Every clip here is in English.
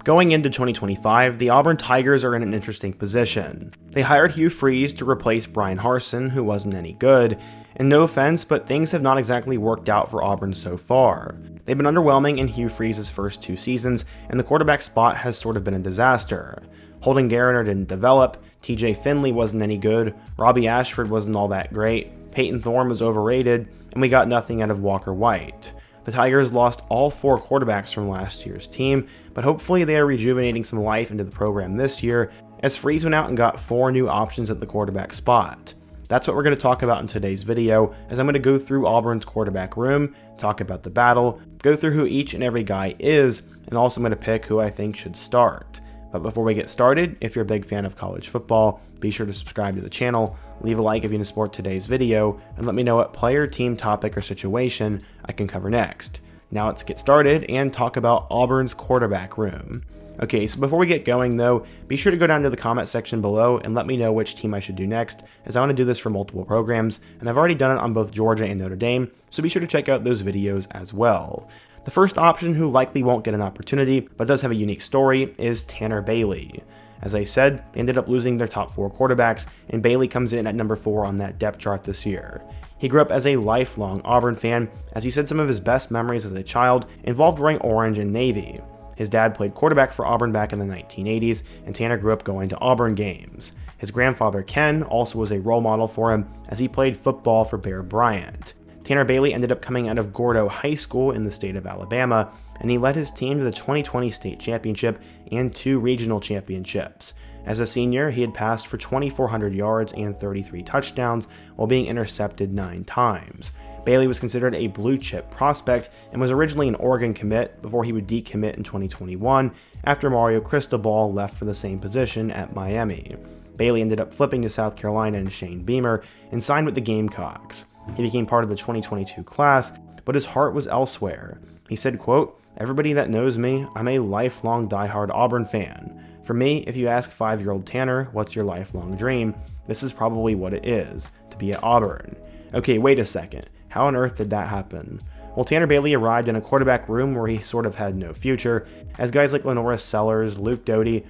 Going into 2025, the Auburn Tigers are in an interesting position. They hired Hugh Freeze to replace Brian Harsin, who wasn't any good, and no offense, but things have not exactly worked out for Auburn so far. They've been underwhelming in Hugh Freeze's first 2 seasons, and the quarterback spot has sort of been a disaster. Holden Geriner didn't develop, TJ Finley wasn't any good, Robbie Ashford wasn't all that great, Peyton Thorne was overrated, and we got nothing out of Walker White. The Tigers lost all 4 quarterbacks from last year's team, but hopefully they are rejuvenating some life into the program this year, as Freeze went out and got 4 new options at the quarterback spot. That's what we're going to talk about in today's video, as I'm going to go through Auburn's quarterback room, talk about the battle, go through who each and every guy is, and also I'm going to pick who I think should start. But before we get started, if you're a big fan of college football, be sure to subscribe to the channel, leave a like if you want to support today's video, and let me know what player, team, topic, or situation I can cover next. Now let's get started and talk about Auburn's quarterback room. Okay, so before we get going though, be sure to go down to the comment section below and let me know which team I should do next, as I want to do this for multiple programs, and I've already done it on both Georgia and Notre Dame, so be sure to check out those videos as well. The first option, who likely won't get an opportunity, but does have a unique story, is Tanner Bailey. As I said, they ended up losing their top 4 quarterbacks, and Bailey comes in at number 4 on that depth chart this year. He grew up as a lifelong Auburn fan, as he said some of his best memories as a child involved wearing orange and navy. His dad played quarterback for Auburn back in the 1980s, and Tanner grew up going to Auburn games. His grandfather Ken also was a role model for him, as he played football for Bear Bryant. Tanner Bailey ended up coming out of Gordo High School in the state of Alabama, and he led his team to the 2020 state championship and 2 regional championships. As a senior, he had passed for 2,400 yards and 33 touchdowns while being intercepted 9 times. Bailey was considered a blue-chip prospect and was originally an Oregon commit before he would decommit in 2021 after Mario Cristobal left for the same position at Miami. Bailey ended up flipping to South Carolina and Shane Beamer and signed with the Gamecocks. He became part of the 2022 class, but his heart was elsewhere. He said, quote, "Everybody that knows me, I'm a lifelong diehard Auburn fan. For me, if you ask 5-year-old Tanner, what's your lifelong dream, this is probably what it is, to be at Auburn." Okay, wait a second. How on earth did that happen? Well, Tanner Bailey arrived in a quarterback room where he sort of had no future, as guys like Lenoris Sellers, Luke Doty,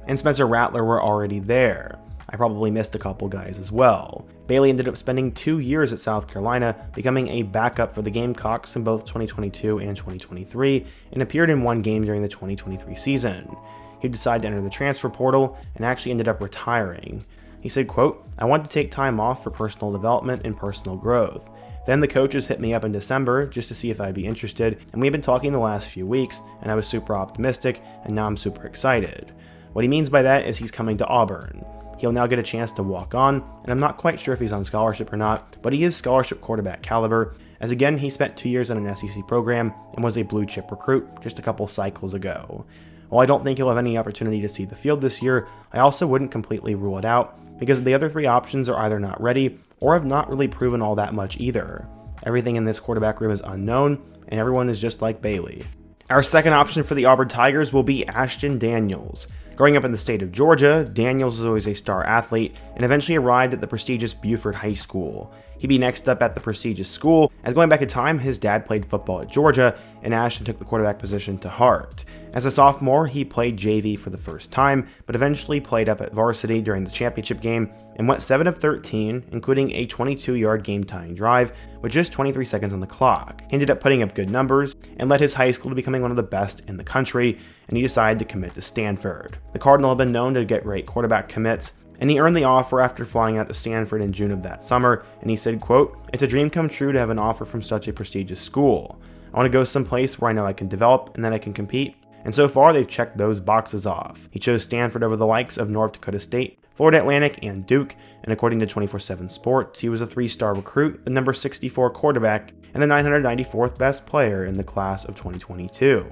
and Spencer Rattler were already there. I probably missed a couple guys as well. Bailey ended up spending 2 years at South Carolina, becoming a backup for the Gamecocks in both 2022 and 2023, and appeared in 1 game during the 2023 season. He decided to enter the transfer portal and actually ended up retiring. He said, quote, "I wanted to take time off for personal development and personal growth. Then the coaches hit me up in December just to see if I'd be interested, and we've been talking the last few weeks, and I was super optimistic, and now I'm super excited." What he means by that is he's coming to Auburn. He'll now get a chance to walk on, and I'm not quite sure if he's on scholarship or not, but he is scholarship quarterback caliber, as again he spent 2 years in an SEC program and was a blue chip recruit just a couple cycles ago. While I don't think he'll have any opportunity to see the field this year, I also wouldn't completely rule it out, because the other 3 options are either not ready or have not really proven all that much either. Everything in this quarterback room is unknown, and everyone is just like Bailey. Our second option for the Auburn Tigers will be Ashton Daniels. Growing up in the state of Georgia, Daniels was always a star athlete and eventually arrived at the prestigious Buford High School. He'd be next up at the prestigious school, as going back in time, his dad played football at Georgia, and Ashton took the quarterback position to heart. As a sophomore, he played JV for the first time, but eventually played up at varsity during the championship game and went 7 of 13, including a 22-yard game-tying drive with just 23 seconds on the clock. He ended up putting up good numbers and led his high school to becoming one of the best in the country, and he decided to commit to Stanford. The Cardinal had been known to get great quarterback commits, and he earned the offer after flying out to Stanford in June of that summer, and he said, quote, "It's a dream come true to have an offer from such a prestigious school. I want to go someplace where I know I can develop and then I can compete." And so far, they've checked those boxes off. He chose Stanford over the likes of North Dakota State, Florida Atlantic, and Duke, and according to 24/7 Sports, he was a 3-star recruit, the number 64 quarterback, and the 994th best player in the class of 2022.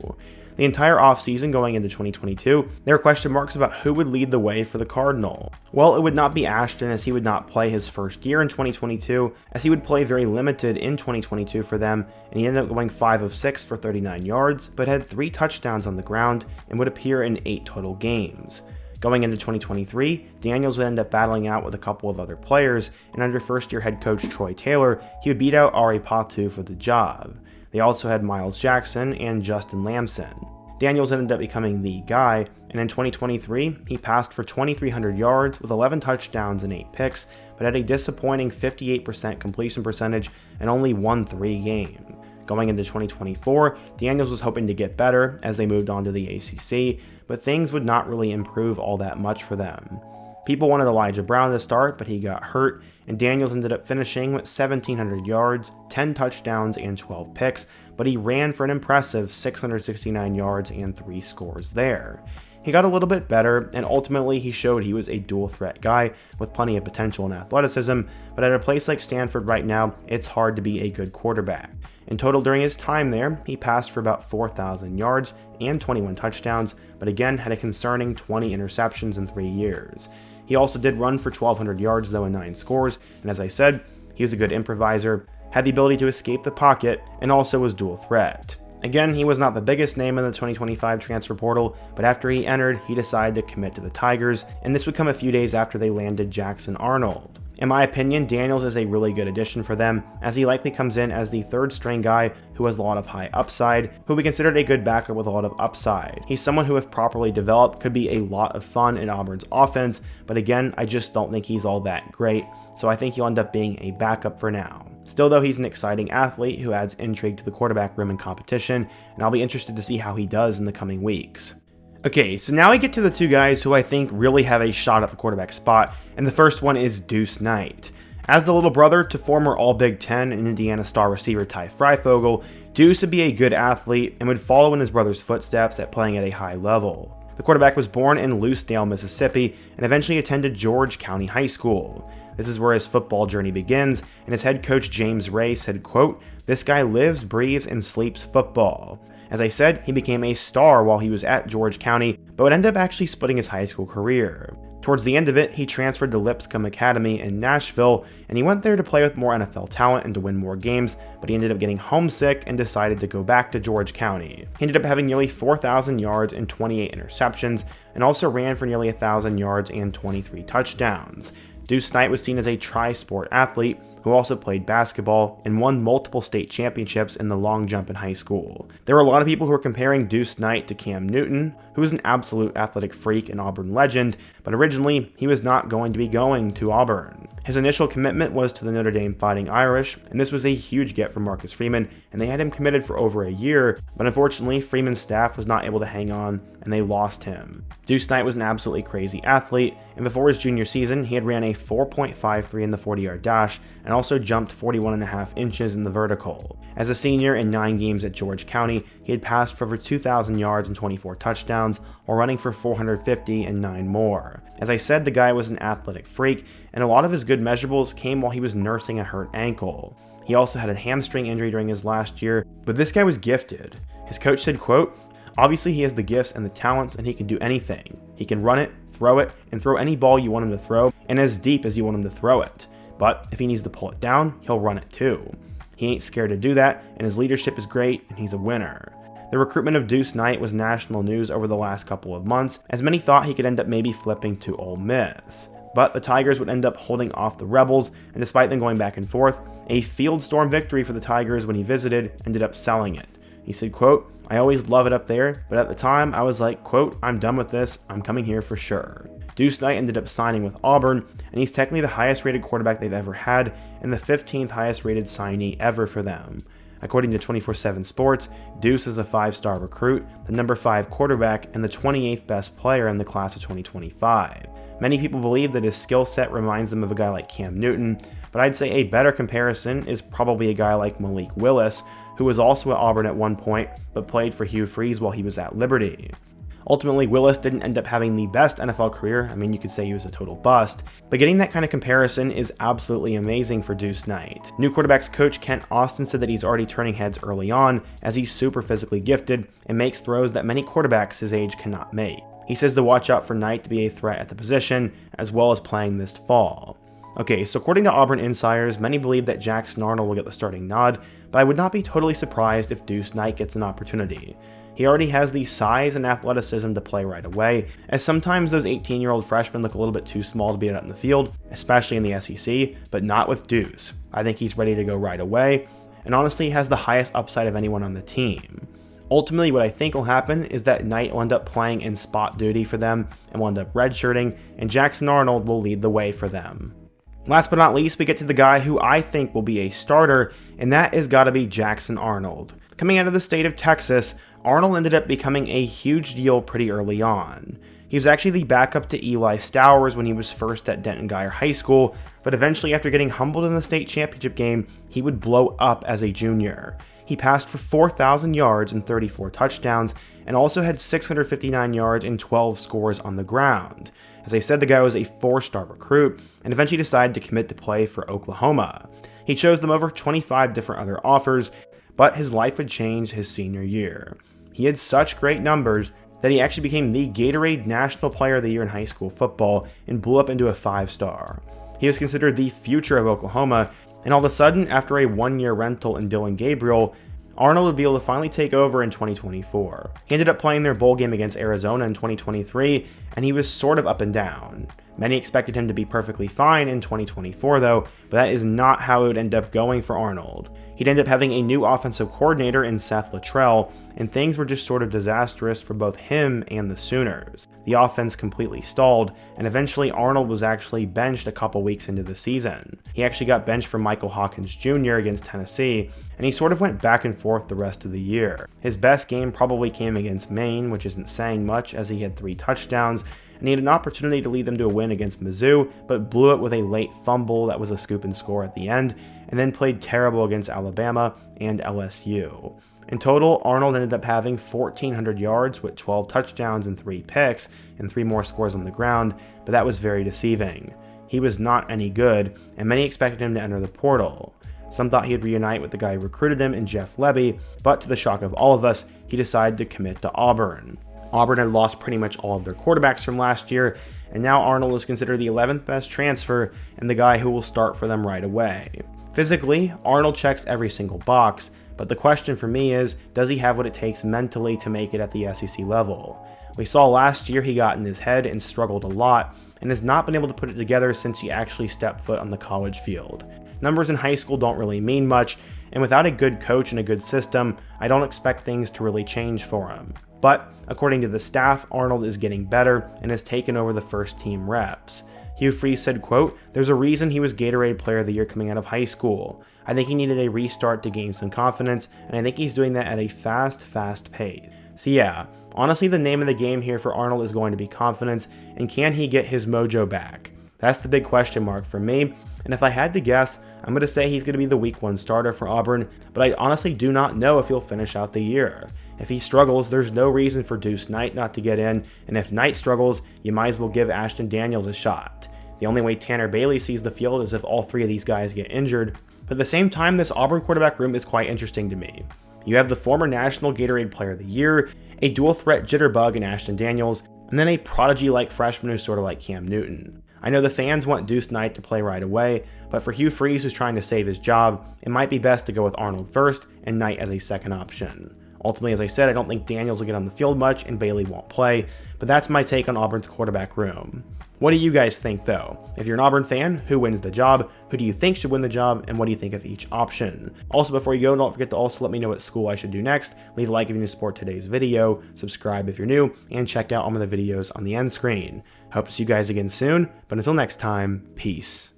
The entire offseason going into 2022, there were question marks about who would lead the way for the Cardinal. Well, it would not be Ashton, as he would not play his first year in 2022, as he would play very limited in 2022 for them, and he ended up going 5 of 6 for 39 yards, but had 3 touchdowns on the ground and would appear in 8 total games. Going into 2023, Daniels would end up battling out with a couple of other players, and under first-year head coach Troy Taylor, he would beat out Ari Patu for the job. They also had Miles Jackson and Justin Lamson. Daniels ended up becoming the guy, and in 2023, he passed for 2,300 yards with 11 touchdowns and 8 picks, but had a disappointing 58% completion percentage and only won 3 games. Going into 2024, Daniels was hoping to get better as they moved on to the ACC, but things would not really improve all that much for them. People wanted Elijah Brown to start, but he got hurt, and Daniels ended up finishing with 1,700 yards, 10 touchdowns, and 12 picks, but he ran for an impressive 669 yards and 3 scores there. He got a little bit better, and ultimately he showed he was a dual-threat guy with plenty of potential and athleticism, but at a place like Stanford right now, it's hard to be a good quarterback. In total during his time there, he passed for about 4,000 yards and 21 touchdowns, but again had a concerning 20 interceptions in 3 years. He also did run for 1,200 yards though and 9 scores, and as I said, he was a good improviser, had the ability to escape the pocket, and also was dual threat. Again, he was not the biggest name in the 2025 transfer portal, but after he entered, he decided to commit to the Tigers, and this would come a few days after they landed Jackson Arnold. In my opinion, Daniels is a really good addition for them, as he likely comes in as the third string guy who has a lot of high upside, who we considered a good backup with a lot of upside. He's someone who, if properly developed, could be a lot of fun in Auburn's offense, but again, I just don't think he's all that great, so I think he'll end up being a backup for now. Still though, he's an exciting athlete who adds intrigue to the quarterback room in competition, and I'll be interested to see how he does in the coming weeks. Okay, so now we get to the 2 guys who I think really have a shot at the quarterback spot, and the first one is Duce Knight. As the little brother to former All-Big Ten and Indiana star receiver Ty Freifogel, Duce would be a good athlete and would follow in his brother's footsteps at playing at a high level. The quarterback was born in Lucedale, Mississippi, and eventually attended George County High School. This is where his football journey begins, and his head coach James Ray said, quote, "This guy lives, breathes, and sleeps football." As I said, he became a star while he was at George County, but would end up actually splitting his high school career. Towards the end of it, he transferred to Lipscomb Academy in Nashville, and he went there to play with more NFL talent and to win more games, but he ended up getting homesick and decided to go back to George County. He ended up having nearly 4,000 yards and 28 interceptions, and also ran for nearly 1,000 yards and 23 touchdowns. Duce Knight was seen as a tri-sport athlete who also played basketball and won multiple state championships in the long jump in high school. There were a lot of people who were comparing Duce Knight to Cam Newton, who was an absolute athletic freak and Auburn legend, but originally he was not going to be going to Auburn. His initial commitment was to the Notre Dame Fighting Irish, and this was a huge get for Marcus Freeman, and they had him committed for over a year, but unfortunately Freeman's staff was not able to hang on, and they lost him. Duce Knight was an absolutely crazy athlete, and before his junior season, he had ran a 4.53 in the 40-yard dash, and also jumped 41.5 inches in the vertical. As a senior in 9 games at George County, he had passed for over 2,000 yards and 24 touchdowns, while running for 450 and 9 more. As I said, the guy was an athletic freak, and a lot of his good measurables came while he was nursing a hurt ankle. He also had a hamstring injury during his last year, but this guy was gifted. His coach said, quote, "Obviously he has the gifts and the talents, and he can do anything. He can run it, and throw any ball you want him to throw, and as deep as you want him to throw it. But if he needs to pull it down, he'll run it too. He ain't scared to do that, and his leadership is great, and he's a winner." The recruitment of Duce Knight was national news over the last couple of months, as many thought he could end up maybe flipping to Ole Miss. But the Tigers would end up holding off the Rebels, and despite them going back and forth, a field storm victory for the Tigers when he visited ended up selling it. He said, quote, "I always love it up there, but at the time I was like, quote, I'm done with this, I'm coming here for sure." Duce Knight ended up signing with Auburn, and he's technically the highest rated quarterback they've ever had, and the 15th highest rated signee ever for them. According to 24/7 Sports, Duce is a 5-star recruit, the number 5 quarterback, and the 28th best player in the class of 2025. Many people believe that his skill set reminds them of a guy like Cam Newton, but I'd say a better comparison is probably a guy like Malik Willis, who was also at Auburn at one point, but played for Hugh Freeze while he was at Liberty. Ultimately, Willis didn't end up having the best NFL career. I mean, you could say he was a total bust, but getting that kind of comparison is absolutely amazing for Duce Knight. New quarterbacks coach Kent Austin said that he's already turning heads early on, as he's super physically gifted and makes throws that many quarterbacks his age cannot make. He says to watch out for Knight to be a threat at the position, as well as playing this fall. Okay, so according to Auburn insiders, many believe that Jackson Arnold will get the starting nod, but I would not be totally surprised if Duce Knight gets an opportunity. He already has the size and athleticism to play right away, as sometimes those 18-year-old freshmen look a little bit too small to be out in the field, especially in the SEC, but not with Duce. I think he's ready to go right away, and honestly has the highest upside of anyone on the team. Ultimately, what I think will happen is that Knight will end up playing in spot duty for them and will end up redshirting, and Jackson Arnold will lead the way for them. Last but not least, we get to the guy who I think will be a starter, and that has got to be Jackson Arnold. Coming out of the state of Texas, Arnold ended up becoming a huge deal pretty early on. He was actually the backup to Eli Stowers when he was first at Denton Guyer High School, but eventually after getting humbled in the state championship game, he would blow up as a junior. He passed for 4,000 yards and 34 touchdowns, and also had 659 yards and 12 scores on the ground. As I said, the guy was a 4-star recruit, and eventually decided to commit to play for Oklahoma. He chose them over 25 different other offers, but his life would change his senior year. He had such great numbers that he actually became the Gatorade National Player of the Year in high school football and blew up into a 5-star. He was considered the future of Oklahoma, and all of a sudden, after a 1-year rental in Dylan Gabriel, Arnold would be able to finally take over in 2024. He ended up playing their bowl game against Arizona in 2023, and he was sort of up and down. Many expected him to be perfectly fine in 2024 though, but that is not how it would end up going for Arnold. He'd end up having a new offensive coordinator in Seth Luttrell, and things were just sort of disastrous for both him and the Sooners. The offense completely stalled, and eventually Arnold was actually benched a couple weeks into the season. He actually got benched for Michael Hawkins Jr. against Tennessee, and he sort of went back and forth the rest of the year. His best game probably came against Maine, which isn't saying much as he had 3 touchdowns, and he had an opportunity to lead them to a win against Mizzou, but blew it with a late fumble that was a scoop and score at the end, and then played terrible against Alabama and LSU. In total, Arnold ended up having 1,400 yards with 12 touchdowns and 3 picks, and 3 more scores on the ground, but that was very deceiving. He was not any good, and many expected him to enter the portal. Some thought he'd reunite with the guy who recruited him in Jeff Lebby, but to the shock of all of us, he decided to commit to Auburn. Auburn had lost pretty much all of their quarterbacks from last year, and now Arnold is considered the 11th best transfer and the guy who will start for them right away. Physically, Arnold checks every single box, but the question for me is, does he have what it takes mentally to make it at the SEC level? We saw last year he got in his head and struggled a lot, and has not been able to put it together since he actually stepped foot on the college field. Numbers in high school don't really mean much, and without a good coach and a good system, I don't expect things to really change for him. But according to the staff, Arnold is getting better and has taken over the first team reps. Hugh Freeze said, quote, "There's a reason he was Gatorade Player of the Year coming out of high school. I think he needed a restart to gain some confidence, and I think he's doing that at a fast pace." So yeah, honestly the name of the game here for Arnold is going to be confidence, and can he get his mojo back? That's the big question mark for me, and if I had to guess, I'm going to say he's going to be the week 1 starter for Auburn, but I honestly do not know if he'll finish out the year. If he struggles, there's no reason for Duce Knight not to get in, and if Knight struggles, you might as well give Ashton Daniels a shot. The only way Tanner Bailey sees the field is if all 3 of these guys get injured, but at the same time, this Auburn quarterback room is quite interesting to me. You have the former National Gatorade Player of the Year, a dual threat jitterbug in Ashton Daniels, and then a prodigy-like freshman who's sort of like Cam Newton. I know the fans want Duce Knight to play right away, but for Hugh Freeze who's trying to save his job, it might be best to go with Arnold first and Knight as a second option. Ultimately, as I said, I don't think Daniels will get on the field much and Bailey won't play, but that's my take on Auburn's quarterback room. What do you guys think though? If you're an Auburn fan, who wins the job? Who do you think should win the job? And what do you think of each option? Also, before you go, don't forget to also let me know what school I should do next. Leave a like if you support today's video, subscribe if you're new, and check out all of the videos on the end screen. Hope to see you guys again soon, but until next time, peace.